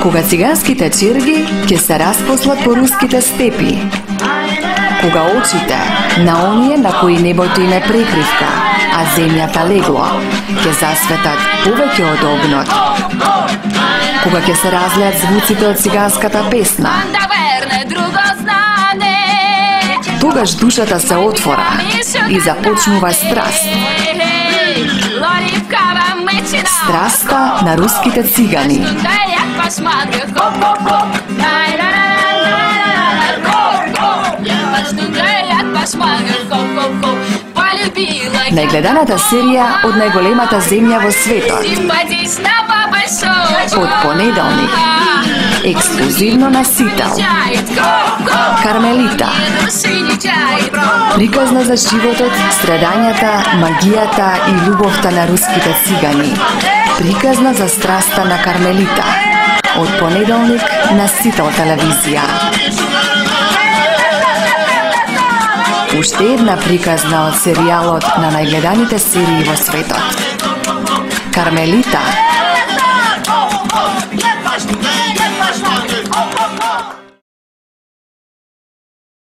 Кога циганските черги ќе се распослат по руските степи, кога очите на оние на кои небото им е прекривка, а земјата легло, ќе засветат повеќе од огнот, кога ќе се разлеат звуците од циганската песна, тогаш душата се отвора и започнува страст. Страста на руските цигани. Најгледаната серија од најголемата земја во светот. Од понеделник. Ексклузивно на Сител. Кармелита. Приказна за животот, страдањата, магијата и љубовта на руските цигани. Приказна за страста на Кармелита. Од понеделник на Сител телевизија. Уште една приказна од серијалот на најгледаните серии во светот. Кармелита